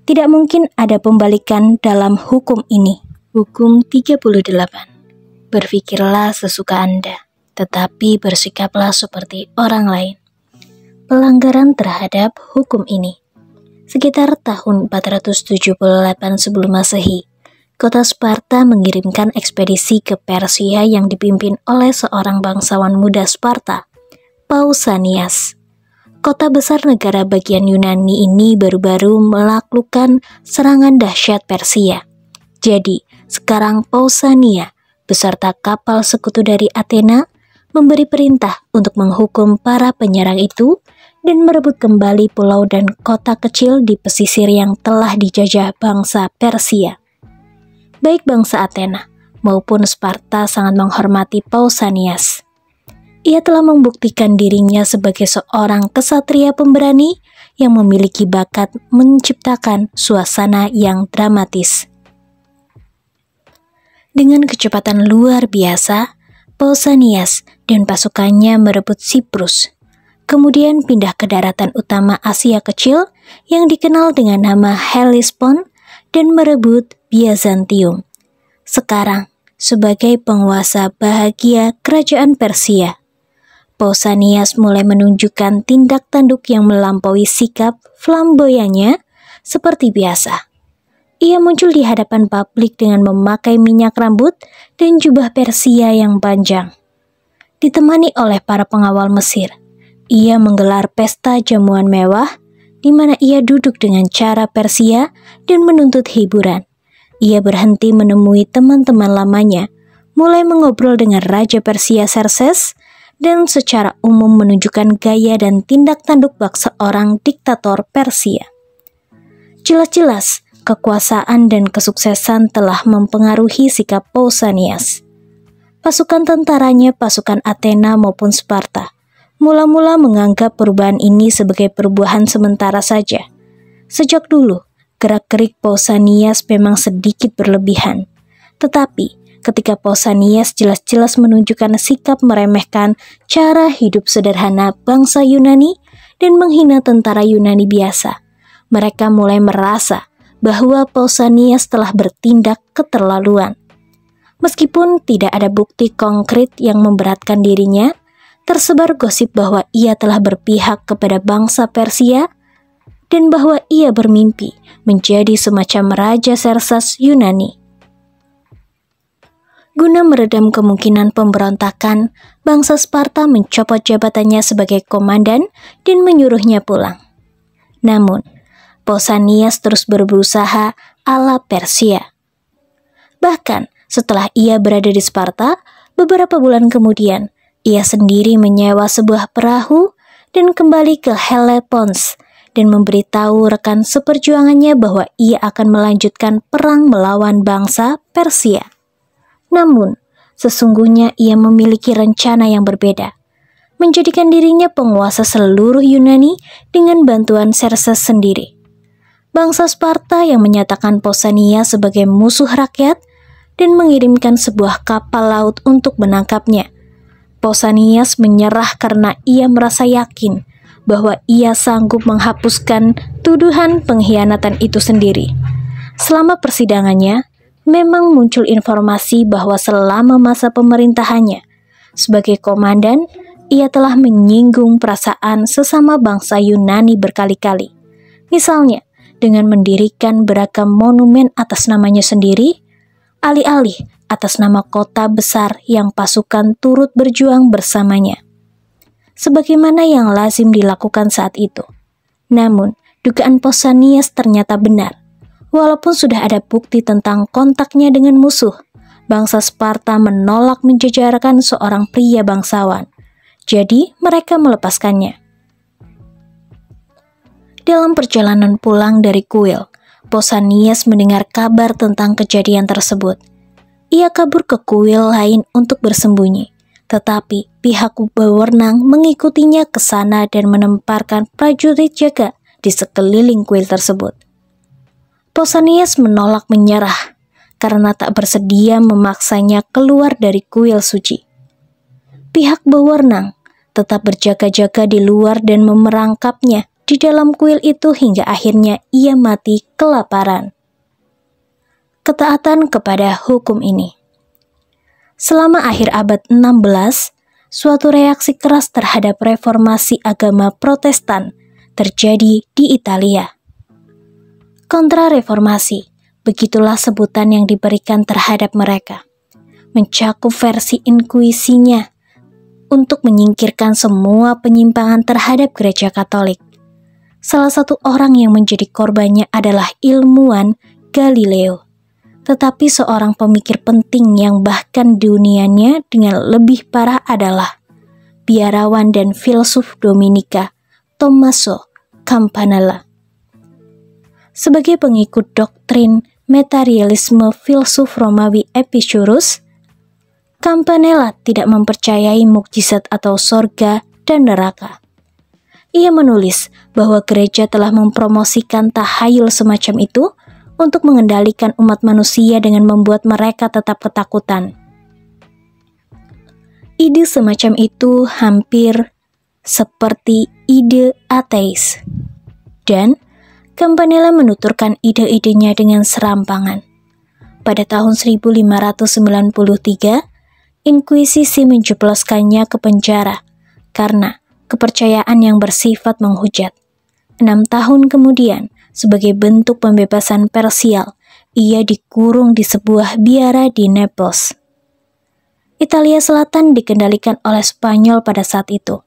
Tidak mungkin ada pembalikan dalam hukum ini. Hukum 38. Berpikirlah sesuka Anda, tetapi bersikaplah seperti orang lain. Pelanggaran terhadap hukum ini. Sekitar tahun 478 sebelum Masehi, kota Sparta mengirimkan ekspedisi ke Persia yang dipimpin oleh seorang bangsawan muda Sparta, Pausanias. Kota besar negara bagian Yunani ini baru-baru menaklukkan serangan dahsyat Persia. Jadi, sekarang Pausania beserta kapal sekutu dari Athena memberi perintah untuk menghukum para penyerang itu dan merebut kembali pulau dan kota kecil di pesisir yang telah dijajah bangsa Persia. Baik bangsa Athena maupun Sparta sangat menghormati Pausanias. Ia telah membuktikan dirinya sebagai seorang kesatria pemberani yang memiliki bakat menciptakan suasana yang dramatis. Dengan kecepatan luar biasa, Pausanias dan pasukannya merebut Siprus, kemudian pindah ke daratan utama Asia Kecil yang dikenal dengan nama Hellespont dan merebut Byzantium. Sekarang, sebagai penguasa bahagia kerajaan Persia, Pausanias mulai menunjukkan tindak tanduk yang melampaui sikap flamboyannya seperti biasa. Ia muncul di hadapan publik dengan memakai minyak rambut dan jubah Persia yang panjang. Ditemani oleh para pengawal Mesir, ia menggelar pesta jamuan mewah di mana ia duduk dengan cara Persia dan menuntut hiburan. Ia berhenti menemui teman-teman lamanya, mulai mengobrol dengan Raja Persia Xerxes, dan secara umum menunjukkan gaya dan tindak tanduk bak seorang diktator Persia. Jelas-jelas, kekuasaan dan kesuksesan telah mempengaruhi sikap Pausanias. Pasukan tentaranya, pasukan Athena maupun Sparta, mula-mula menganggap perubahan ini sebagai perubahan sementara saja. Sejak dulu, gerak-gerik Pausanias memang sedikit berlebihan. Tetapi, ketika Pausanias jelas-jelas menunjukkan sikap meremehkan cara hidup sederhana bangsa Yunani dan menghina tentara Yunani biasa. Mereka mulai merasa bahwa Pausanias telah bertindak keterlaluan. Meskipun tidak ada bukti konkret yang memberatkan dirinya, tersebar gosip bahwa ia telah berpihak kepada bangsa Persia dan bahwa ia bermimpi menjadi semacam Raja Xerxes Yunani. Guna meredam kemungkinan pemberontakan, bangsa Sparta mencopot jabatannya sebagai komandan dan menyuruhnya pulang. Namun, Pausanias terus berusaha ala Persia. Bahkan, setelah ia berada di Sparta, beberapa bulan kemudian, ia sendiri menyewa sebuah perahu dan kembali ke Hellespont dan memberitahu rekan seperjuangannya bahwa ia akan melanjutkan perang melawan bangsa Persia. Namun, sesungguhnya ia memiliki rencana yang berbeda, menjadikan dirinya penguasa seluruh Yunani dengan bantuan Xerxes sendiri. Bangsa Sparta yang menyatakan Pausanias sebagai musuh rakyat dan mengirimkan sebuah kapal laut untuk menangkapnya. Pausanias menyerah karena ia merasa yakin bahwa ia sanggup menghapuskan tuduhan pengkhianatan itu sendiri. Selama persidangannya, memang muncul informasi bahwa selama masa pemerintahannya sebagai komandan, ia telah menyinggung perasaan sesama bangsa Yunani berkali-kali. Misalnya, dengan mendirikan beragam monumen atas namanya sendiri, alih-alih atas nama kota besar yang pasukan turut berjuang bersamanya. Sebagaimana yang lazim dilakukan saat itu. Namun, dugaan Pausanias ternyata benar. Walaupun sudah ada bukti tentang kontaknya dengan musuh, bangsa Sparta menolak menjejarkan seorang pria bangsawan. Jadi, mereka melepaskannya. Dalam perjalanan pulang dari kuil, Pausanias mendengar kabar tentang kejadian tersebut. Ia kabur ke kuil lain untuk bersembunyi, tetapi pihak berwenang mengikutinya ke sana dan menempatkan prajurit jaga di sekeliling kuil tersebut. Pausanias menolak menyerah karena tak bersedia memaksanya keluar dari kuil suci. Pihak berwenang tetap berjaga-jaga di luar dan memerangkapnya di dalam kuil itu hingga akhirnya ia mati kelaparan. Ketaatan kepada hukum ini. Selama akhir abad 16, suatu reaksi keras terhadap reformasi agama Protestan terjadi di Italia. Kontra-reformasi, begitulah sebutan yang diberikan terhadap mereka, mencakup versi inkuisinya untuk menyingkirkan semua penyimpangan terhadap gereja Katolik. Salah satu orang yang menjadi korbannya adalah ilmuwan Galileo, tetapi seorang pemikir penting yang bahkan dunianya dengan lebih parah adalah biarawan dan filsuf Dominika Tommaso Campanella. Sebagai pengikut doktrin materialisme filsuf Romawi Epicurus, Campanella tidak mempercayai mukjizat atau sorga dan neraka. Ia menulis bahwa gereja telah mempromosikan tahayul semacam itu untuk mengendalikan umat manusia dengan membuat mereka tetap ketakutan. Ide semacam itu hampir seperti ide ateis. Dan Campanella menuturkan ide-idenya dengan serampangan. Pada tahun 1593, Inkuisisi menjebloskannya ke penjara karena kepercayaan yang bersifat menghujat. 6 tahun kemudian, sebagai bentuk pembebasan parsial, ia dikurung di sebuah biara di Naples. Italia Selatan dikendalikan oleh Spanyol pada saat itu,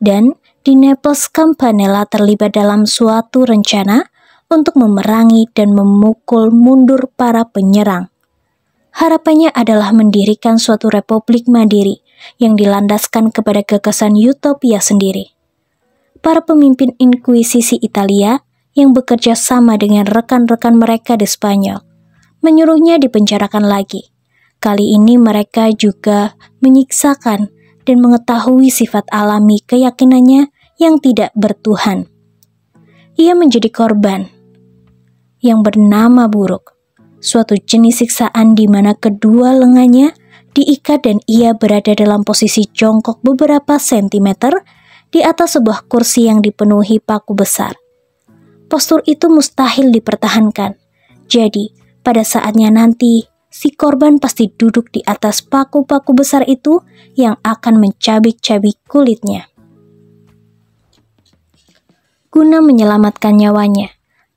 dan di Naples Campanella terlibat dalam suatu rencana untuk memerangi dan memukul mundur para penyerang. Harapannya adalah mendirikan suatu republik mandiri yang dilandaskan kepada gagasan utopia sendiri. Para pemimpin Inkuisisi Italia yang bekerja sama dengan rekan-rekan mereka di Spanyol menyuruhnya dipenjarakan lagi. Kali ini mereka juga menyiksakan dan mengetahui sifat alami keyakinannya yang tidak bertuhan. Ia menjadi korban yang bernama buruk. suatu jenis siksaan di mana kedua lengannya diikat dan ia berada dalam posisi jongkok beberapa sentimeter di atas sebuah kursi yang dipenuhi paku besar. Postur itu mustahil dipertahankan. Jadi, pada saatnya nanti, si korban pasti duduk di atas paku-paku besar itu yang akan mencabik-cabik kulitnya. Guna menyelamatkan nyawanya,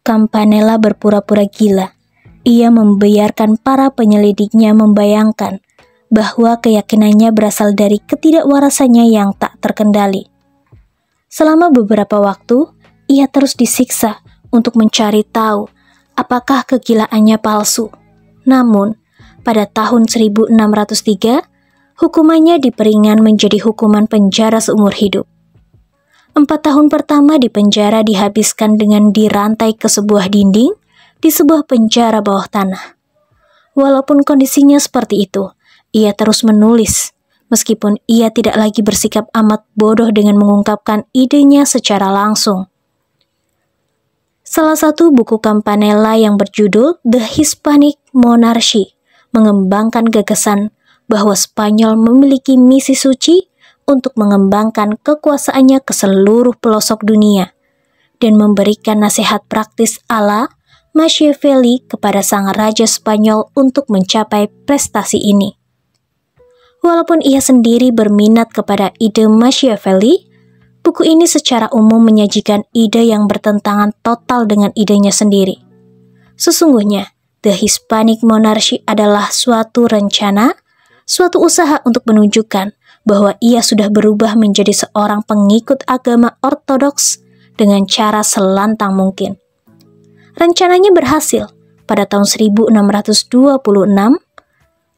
Campanella berpura-pura gila. Ia membiarkan para penyelidiknya membayangkan bahwa keyakinannya berasal dari ketidakwarasannya yang tak terkendali. Selama beberapa waktu, ia terus disiksa untuk mencari tahu apakah kegilaannya palsu. Namun, pada tahun 1603, hukumannya diperingan menjadi hukuman penjara seumur hidup. 4 tahun pertama di penjara dihabiskan dengan dirantai ke sebuah dinding di sebuah penjara bawah tanah. Walaupun kondisinya seperti itu, ia terus menulis, meskipun ia tidak lagi bersikap amat bodoh dengan mengungkapkan idenya secara langsung. Salah satu buku Campanella yang berjudul The Hispanic Monarchy mengembangkan gagasan bahwa Spanyol memiliki misi suci untuk mengembangkan kekuasaannya ke seluruh pelosok dunia dan memberikan nasihat praktis ala Machiavelli kepada sang raja Spanyol untuk mencapai prestasi ini. Walaupun ia sendiri berminat kepada ide Machiavelli, buku ini secara umum menyajikan ide yang bertentangan total dengan idenya sendiri. Sesungguhnya, The Hispanic Monarchy adalah suatu rencana, suatu usaha untuk menunjukkan bahwa ia sudah berubah menjadi seorang pengikut agama ortodoks dengan cara selantang mungkin. Rencananya berhasil pada tahun 1626,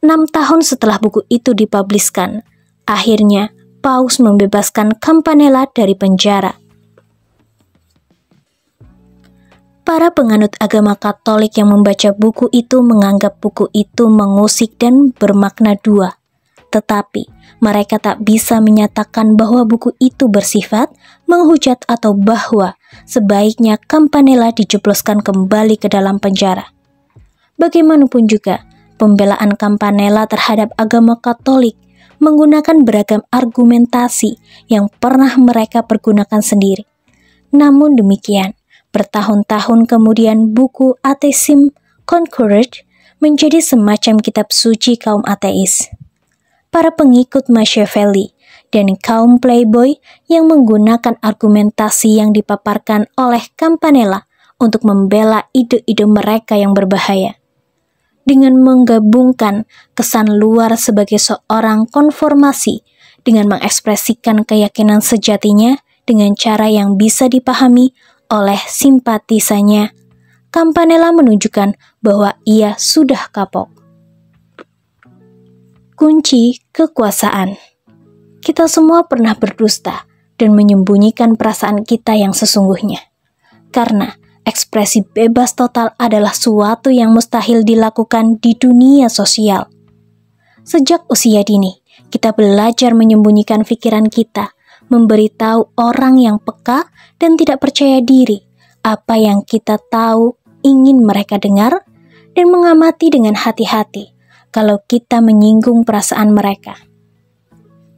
6 tahun setelah buku itu dipubliskan. Akhirnya, Paus membebaskan Campanella dari penjara. Para penganut agama Katolik yang membaca buku itu menganggap buku itu mengusik dan bermakna dua. Tetapi, mereka tak bisa menyatakan bahwa buku itu bersifat menghujat atau bahwa sebaiknya Campanella dijebloskan kembali ke dalam penjara. Bagaimanapun juga, pembelaan Campanella terhadap agama Katolik menggunakan beragam argumentasi yang pernah mereka pergunakan sendiri. Namun demikian, bertahun-tahun kemudian buku Atheism Conquered menjadi semacam kitab suci kaum ateis. Para pengikut Machiavelli dan kaum playboy yang menggunakan argumentasi yang dipaparkan oleh Campanella untuk membela ide-ide mereka yang berbahaya. Dengan menggabungkan kesan luar sebagai seorang konformasi dengan mengekspresikan keyakinan sejatinya dengan cara yang bisa dipahami oleh simpatisannya, Campanella menunjukkan bahwa ia sudah kapok. Kunci kekuasaan. Kita semua pernah berdusta dan menyembunyikan perasaan kita yang sesungguhnya. Karena ekspresi bebas total adalah suatu yang mustahil dilakukan di dunia sosial. Sejak usia dini, kita belajar menyembunyikan pikiran kita, memberitahu orang yang peka dan tidak percaya diri apa yang kita tahu ingin mereka dengar, dan mengamati dengan hati-hati kalau kita menyinggung perasaan mereka.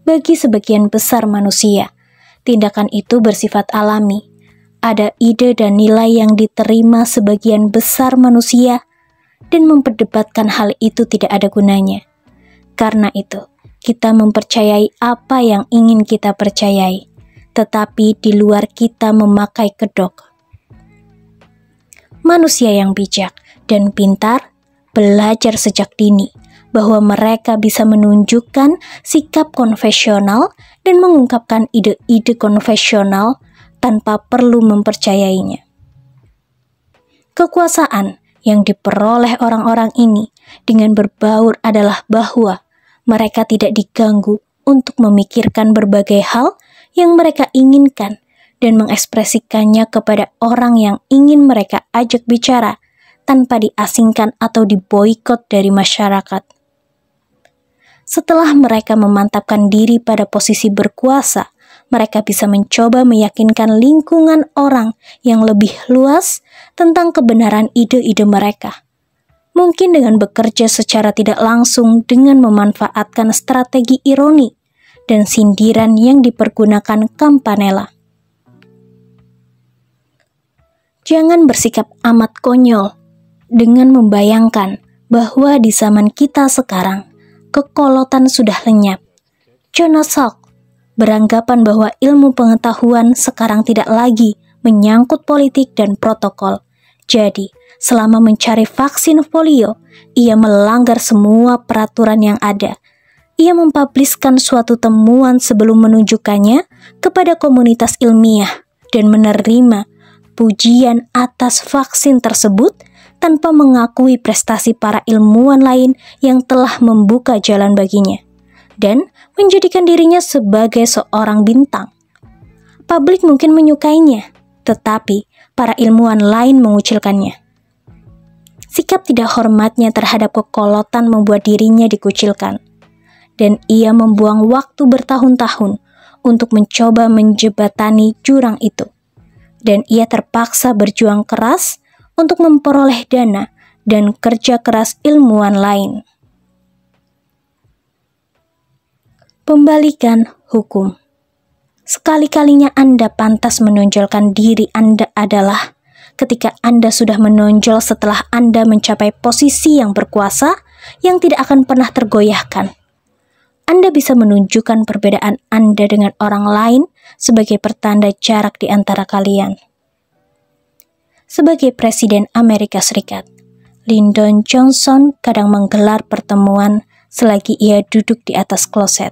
Bagi sebagian besar manusia, tindakan itu bersifat alami. Ada ide dan nilai yang diterima sebagian besar manusia, dan memperdebatkan hal itu tidak ada gunanya. Karena itu, kita mempercayai apa yang ingin kita percayai, tetapi di luar kita memakai kedok. Manusia yang bijak dan pintar belajar sejak dini bahwa mereka bisa menunjukkan sikap konvensional dan mengungkapkan ide-ide konvensional tanpa perlu mempercayainya. Kekuasaan yang diperoleh orang-orang ini dengan berbaur adalah bahwa mereka tidak diganggu untuk memikirkan berbagai hal yang mereka inginkan dan mengekspresikannya kepada orang yang ingin mereka ajak bicara tanpa diasingkan atau diboikot dari masyarakat. Setelah mereka memantapkan diri pada posisi berkuasa, mereka bisa mencoba meyakinkan lingkungan orang yang lebih luas tentang kebenaran ide-ide mereka. mungkin dengan bekerja secara tidak langsung dengan memanfaatkan strategi ironi dan sindiran yang dipergunakan Campanella. Jangan bersikap amat konyol dengan membayangkan bahwa di zaman kita sekarang, kekolotan sudah lenyap. Jonas Salk beranggapan bahwa ilmu pengetahuan sekarang tidak lagi menyangkut politik dan protokol. Jadi, selama mencari vaksin polio, ia melanggar semua peraturan yang ada. Ia mempubliskan suatu temuan sebelum menunjukkannya kepada komunitas ilmiah dan menerima pujian atas vaksin tersebut tanpa mengakui prestasi para ilmuwan lain yang telah membuka jalan baginya dan menjadikan dirinya sebagai seorang bintang. Publik mungkin menyukainya, tetapi para ilmuwan lain mengucilkannya. Sikap tidak hormatnya terhadap kekolotan membuat dirinya dikucilkan, dan ia membuang waktu bertahun-tahun untuk mencoba menjebatani jurang itu. Dan ia terpaksa berjuang keras untuk memperoleh dana dan kerja keras ilmuwan lain. Pembalikan hukum. Sekali-kalinya Anda pantas menonjolkan diri Anda adalah ketika Anda sudah menonjol setelah Anda mencapai posisi yang berkuasa yang tidak akan pernah tergoyahkan. Anda bisa menunjukkan perbedaan Anda dengan orang lain sebagai pertanda jarak di antara kalian. Sebagai Presiden Amerika Serikat, Lyndon Johnson kadang menggelar pertemuan selagi ia duduk di atas kloset,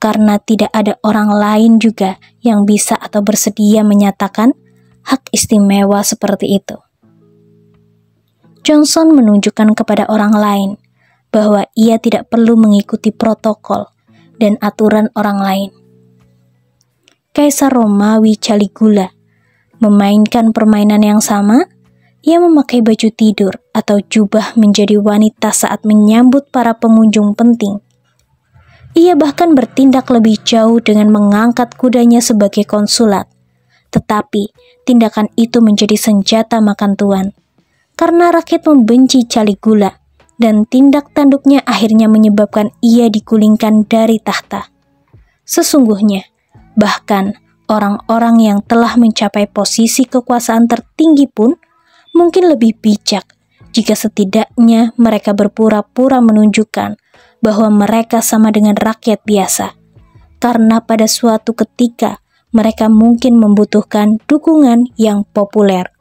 karena tidak ada orang lain juga yang bisa atau bersedia menyatakan hak istimewa seperti itu. Johnson menunjukkan kepada orang lain bahwa ia tidak perlu mengikuti protokol dan aturan orang lain. Kaisar Romawi Caligula memainkan permainan yang sama. Ia memakai baju tidur atau jubah menjadi wanita saat menyambut para pengunjung penting. Ia bahkan bertindak lebih jauh dengan mengangkat kudanya sebagai konsulat. Tetapi tindakan itu menjadi senjata makan tuan, karena rakyat membenci Caligula, dan tindak tanduknya akhirnya menyebabkan ia digulingkan dari tahta. Sesungguhnya, bahkan orang-orang yang telah mencapai posisi kekuasaan tertinggi pun mungkin lebih bijak jika setidaknya mereka berpura-pura menunjukkan bahwa mereka sama dengan rakyat biasa, karena pada suatu ketika mereka mungkin membutuhkan dukungan yang populer